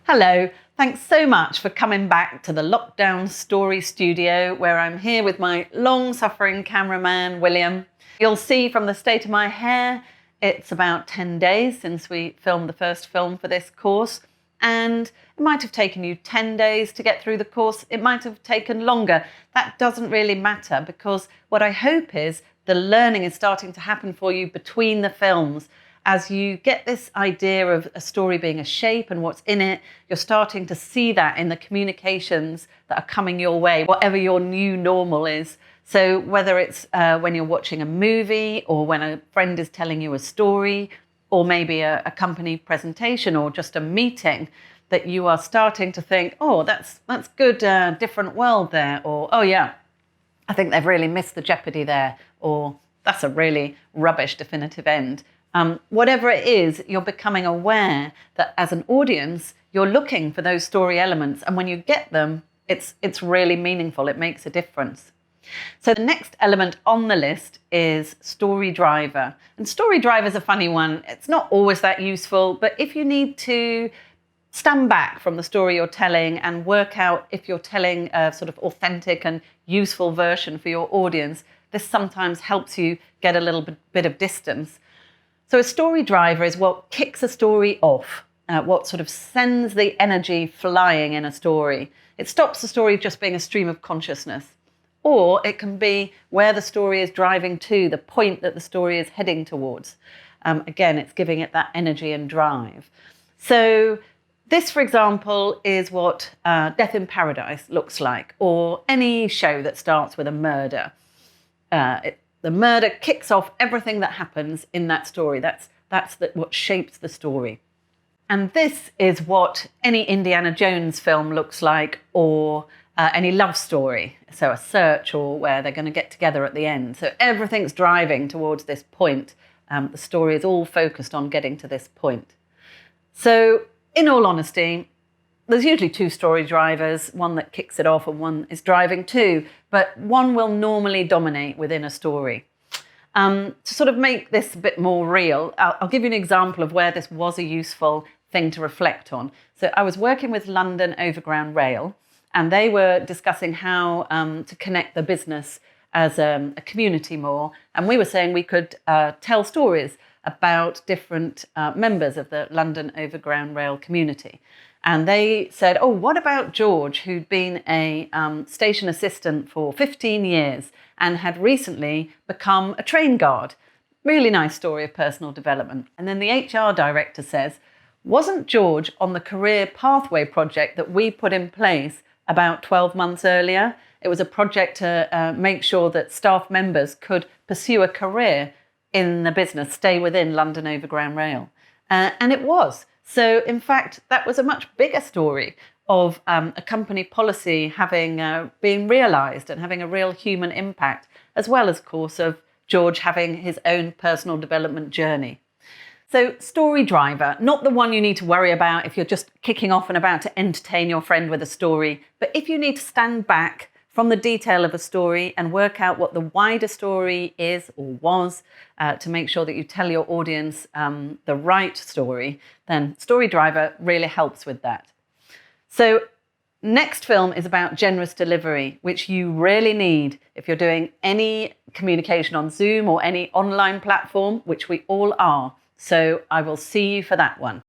Hello, thanks so much for coming back to the lockdown story studio where I'm here with my long-suffering cameraman, William. You'll see from the state of my hair, it's about 10 days since we filmed the first film for this course, and it might have taken you 10 days to get through the course. It might have taken longer. That doesn't really matter, because what I hope is the learning is starting to happen for you between the films. As you get this idea of a story being a shape and what's in it, you're starting to see that in the communications that are coming your way, whatever your new normal is. So whether it's when you're watching a movie, or when a friend is telling you a story, or maybe a company presentation, or just a meeting, that you are starting to think, oh, that's good, different world there, or oh yeah, I think they've really missed the jeopardy there, or that's a really rubbish definitive end. Whatever it is, you're becoming aware that as an audience, you're looking for those story elements. And when you get them, it's really meaningful. It makes a difference. So the next element on the list is story driver. And story driver is a funny one. It's not always that useful, but if you need to stand back from the story you're telling and work out if you're telling a sort of authentic and useful version for your audience, this sometimes helps you get a little bit of distance. So a story driver is what kicks a story off, what sort of sends the energy flying in a story. It stops the story just being a stream of consciousness. Or it can be where the story is driving to, the point that the story is heading towards. Again, it's giving it that energy and drive. So this, for example, is what Death in Paradise looks like, or any show that starts with a murder. The murder kicks off everything that happens in that story. That's what shapes the story. And this is what any Indiana Jones film looks like, or any love story. So a search, or where they're going to get together at the end. So everything's driving towards this point. The story is all focused on getting to this point. So in all honesty, there's usually two story drivers, one that kicks it off and one is driving too, but one will normally dominate within a story. To sort of make this a bit more real, I'll give you an example of where this was a useful thing to reflect on. So I was working with London Overground Rail, and they were discussing how to connect the business as a community more. And we were saying we could tell stories about different members of the London Overground Rail community. And they said, oh, what about George, who'd been a station assistant for 15 years and had recently become a train guard? Really nice story of personal development. And then the HR director says, wasn't George on the career pathway project that we put in place about 12 months earlier? It was a project to make sure that staff members could pursue a career in the business, stay within London Overground Rail. And it was. So, in fact, that was a much bigger story of a company policy having being realised and having a real human impact, as well as, of course, of George having his own personal development journey. So, story driver, not the one you need to worry about if you're just kicking off and about to entertain your friend with a story, but if you need to stand back from the detail of a story and work out what the wider story is or was, to make sure that you tell your audience the right story, then Story Driver really helps with that. So next film is about generous delivery, which you really need if you're doing any communication on Zoom or any online platform, which we all are. So I will see you for that one.